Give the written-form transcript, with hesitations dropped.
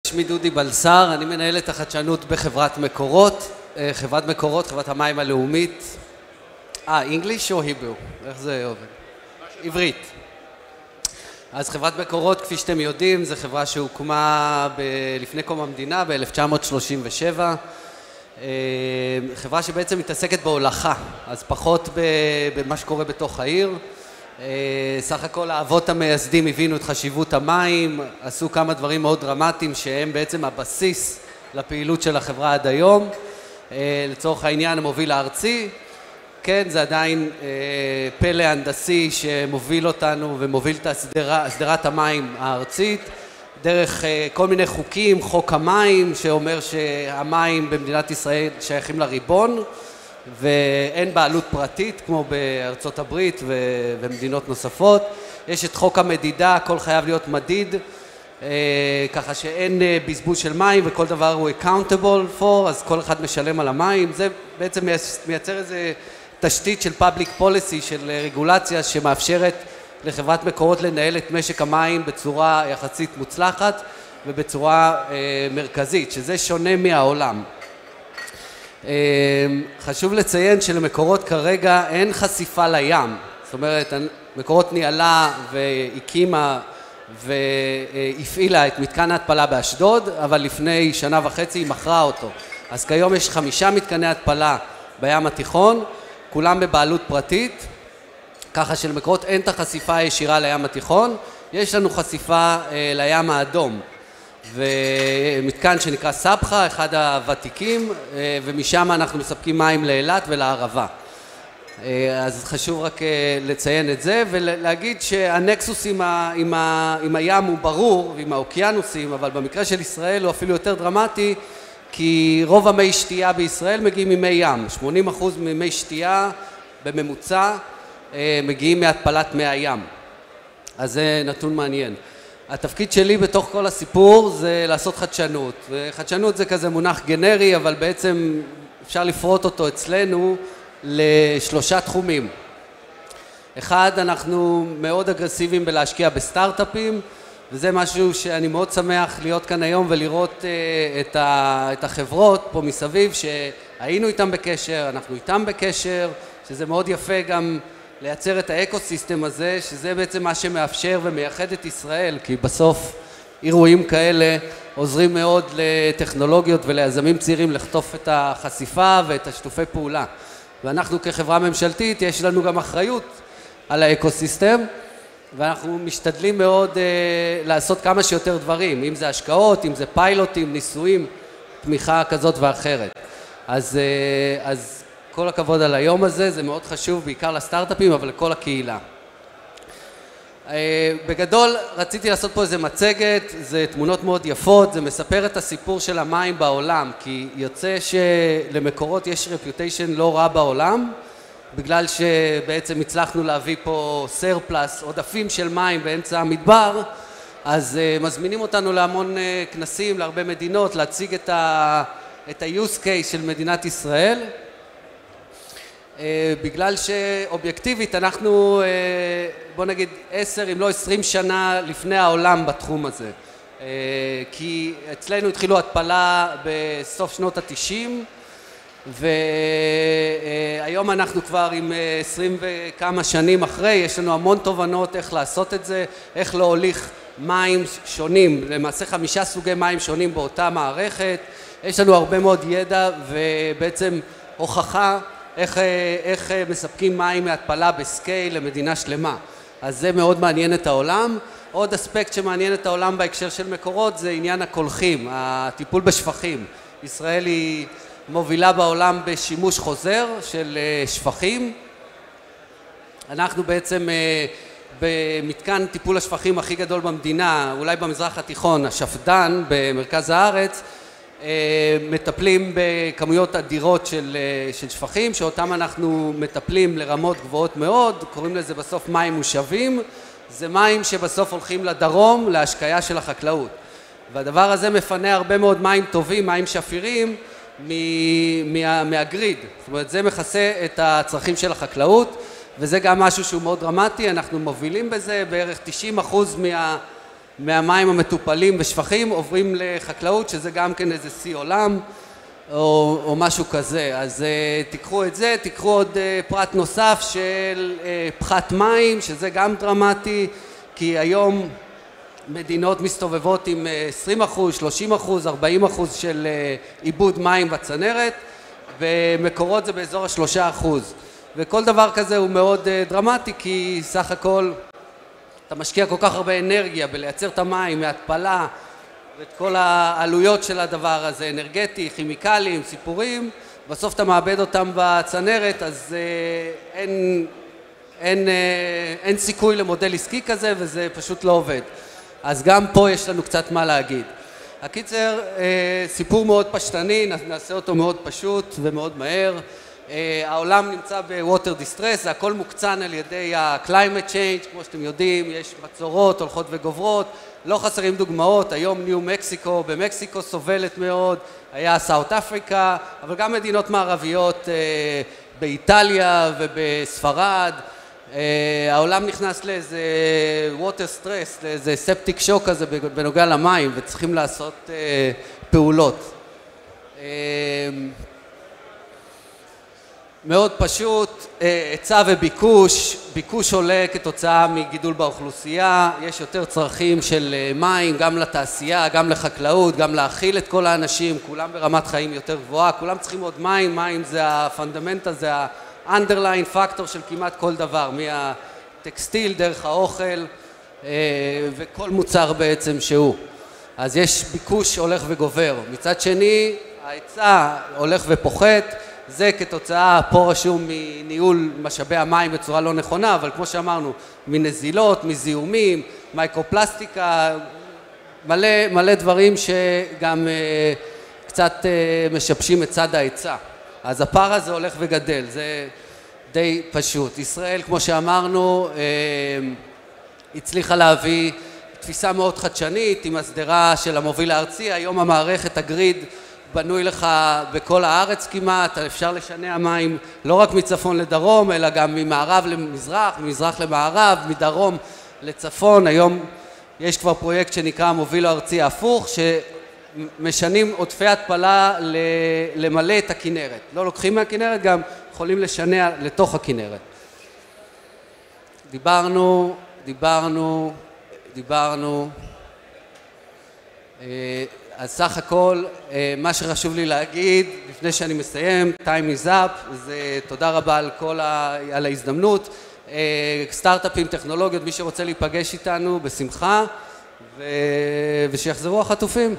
שמי דודי בלסר, אני מנהל את החדשנות בחברת מקורות, חברת המים הלאומית. English או היברו? איך זה עובד? עברית. אז חברת מקורות, כפי שאתם יודעים, זו חברה שהוקמה לפני קום המדינה ב-1937. חברה שבעצם מתעסקת בהולכה, אז פחות במה שקורה בתוך העיר. סך הכל האבות המייסדים הבינו את חשיבות המים, עשו כמה דברים מאוד דרמטיים שהם בעצם הבסיס לפעילות של החברה עד היום. לצורך העניין המוביל הארצי, כן, זה עדיין פלא הנדסי שמוביל אותנו ומוביל את הסדרת המים הארצית דרך כל מיני חוקים, חוק המים שאומר שהמים במדינת ישראל שייכים לריבון ואין בעלות פרטית כמו בארצות הברית ומדינות נוספות. יש את חוק המדידה, הכל חייב להיות מדיד, ככה שאין בזבוז של מים וכל דבר הוא accountable for, אז כל אחד משלם על המים. זה בעצם מייצר איזה תשתית של public policy, של רגולציה שמאפשרת לחברת מקורות לנהל את משק המים בצורה יחסית מוצלחת ובצורה מרכזית, שזה שונה מהעולם. חשוב לציין שלמקורות כרגע אין חשיפה לים, זאת אומרת מקורות ניהלה והקימה והפעילה את מתקן ההתפלה באשדוד, אבל לפני שנה וחצי היא מכרה אותו. אז כיום יש 5 מתקני התפלה בים התיכון, כולם בבעלות פרטית, ככה שלמקורות אין את החשיפה הישירה לים התיכון. יש לנו חשיפה לים האדום ומתקן שנקרא סבחה, אחד הוותיקים, ומשם אנחנו מספקים מים לאילת ולערבה. אז חשוב רק לציין את זה ולהגיד שהנקסוס עם הים הוא ברור ועם האוקיינוסים, אבל במקרה של ישראל הוא אפילו יותר דרמטי, כי רוב המי שתייה בישראל מגיעים ממי ים. 80% ממי שתייה בממוצע מגיעים מהתפלת מי הים. אז זה נתון מעניין. התפקיד שלי בתוך כל הסיפור זה לעשות חדשנות, וחדשנות זה כזה מונח גנרי, אבל בעצם אפשר לפרוט אותו אצלנו ל3 תחומים. אחד, אנחנו מאוד אגרסיביים בלהשקיע בסטארט-אפים, וזה משהו שאני מאוד שמח להיות כאן היום ולראות את החברות פה מסביב שהיינו איתם בקשר, אנחנו איתם בקשר, שזה מאוד יפה גם לייצר את האקוסיסטם הזה, שזה בעצם מה שמאפשר ומייחד את ישראל, כי בסוף אירועים כאלה עוזרים מאוד לטכנולוגיות וליזמים צעירים לחטוף את החשיפה ואת השיתופי פעולה. ואנחנו כחברה ממשלתית יש לנו גם אחריות על האקוסיסטם, ואנחנו משתדלים מאוד לעשות כמה שיותר דברים, אם זה השקעות, אם זה פיילוטים, ניסויים, תמיכה כזאת ואחרת. אז כל הכבוד על היום הזה, זה מאוד חשוב בעיקר לסטארט-אפים, אבל לכל הקהילה. בגדול רציתי לעשות פה איזה מצגת, זה תמונות מאוד יפות, זה מספר את הסיפור של המים בעולם, כי יוצא שלמקורות יש רפיוטיישן לא רע בעולם, בגלל שבעצם הצלחנו להביא פה סרפלס, עודפים של מים באמצע המדבר, אז מזמינים אותנו להמון כנסים, להרבה מדינות, להציג את ה-use case של מדינת ישראל. בגלל שאובייקטיבית אנחנו, בוא נגיד 10 אם לא 20 שנה לפני העולם בתחום הזה, כי אצלנו התחילו התפלה בסוף שנות ה-90 והיום אנחנו כבר עם 20 וכמה שנים אחרי, יש לנו המון תובנות איך לעשות את זה, איך להוליך מים שונים, למעשה 5 סוגי מים שונים באותה מערכת. יש לנו הרבה מאוד ידע ובעצם הוכחה איך מספקים מים מהתפלה בסקייל למדינה שלמה. אז זה מאוד מעניין את העולם. עוד אספקט שמעניין את העולם בהקשר של מקורות זה עניין הקולחים, הטיפול בשפכים. ישראל היא מובילה בעולם בשימוש חוזר של שפכים. אנחנו בעצם במתקן טיפול השפכים הכי גדול במדינה, אולי במזרח התיכון, השפד"ן במרכז הארץ, מטפלים בכמויות אדירות של שפכים, שאותם אנחנו מטפלים לרמות גבוהות מאוד, קוראים לזה בסוף מים מושבים. זה מים שבסוף הולכים לדרום להשקיה של החקלאות, והדבר הזה מפנה הרבה מאוד מים טובים, מים שפירים מהגריד, זאת אומרת זה מכסה את הצרכים של החקלאות, וזה גם משהו שהוא מאוד דרמטי. אנחנו מובילים בזה, בערך 90% מהמים המטופלים בשפכים עוברים לחקלאות, שזה גם כן איזה שיא עולם או משהו כזה. אז תיקחו את זה, תיקחו עוד פרט נוסף של פחת מים, שזה גם דרמטי, כי היום מדינות מסתובבות עם 20%, 30%, 40% של עיבוד מים בצנרת, ומקורות זה באזור ה3%. וכל דבר כזה הוא מאוד דרמטי, כי סך הכל אתה משקיע כל כך הרבה אנרגיה בלייצר את המים, מהתפלה, ואת כל העלויות של הדבר הזה, אנרגטי, כימיקלים, סיפורים, בסוף אתה מאבד אותם בצנרת, אז אין סיכוי למודל עסקי כזה, וזה פשוט לא עובד. אז גם פה יש לנו קצת מה להגיד. הקיצר, סיפור מאוד פשטני, נעשה אותו מאוד פשוט ומאוד מהר. העולם נמצא בווטר דיסטרס, זה הכל מוקצן על ידי ה-climate change, כמו שאתם יודעים, יש מצורות הולכות וגוברות, לא חסרים דוגמאות, היום ניו מקסיקו, במקסיקו סובלת מאוד, היה סאוט אפריקה, אבל גם מדינות מערביות באיטליה ובספרד, העולם נכנס לאיזה water stress, לאיזה septic shock כזה בנוגע למים, וצריכים לעשות פעולות. מאוד פשוט, היצע וביקוש, ביקוש עולה כתוצאה מגידול באוכלוסייה, יש יותר צרכים של מים, גם לתעשייה, גם לחקלאות, גם להאכיל את כל האנשים, כולם ברמת חיים יותר גבוהה, כולם צריכים עוד מים, מים זה הפונדמנטה, זה ה-underline factor של כמעט כל דבר, מהטקסטיל, דרך האוכל, וכל מוצר בעצם שהוא. אז יש ביקוש הולך וגובר. מצד שני, ההיצע הולך ופוחת, זה כתוצאה, פה רשום מניהול משאבי המים בצורה לא נכונה, אבל כמו שאמרנו, מנזילות, מזיהומים, מייקרופלסטיקה, מלא דברים שגם קצת משבשים את צד ההיצע. אז הפער הזה הולך וגדל, זה די פשוט. ישראל, כמו שאמרנו, הצליחה להביא תפיסה מאוד חדשנית עם הסדרה של המוביל הארצי, היום המערכת הגריד בנוי לך בכל הארץ כמעט, אפשר לשנע מים לא רק מצפון לדרום, אלא גם ממערב למזרח, ממזרח למערב, מדרום לצפון. היום יש כבר פרויקט שנקרא המוביל הארצי ההפוך, שמשנים עודפי התפלה למלא את הכנרת. לא לוקחים מהכנרת, גם יכולים לשנע לתוך הכנרת. דיברנו. אז סך הכל, מה שחשוב לי להגיד, לפני שאני מסיים, time is up, זה תודה רבה על ההזדמנות. סטארט-אפים, טכנולוגיות, מי שרוצה להיפגש איתנו, בשמחה, ושיחזרו החטופים.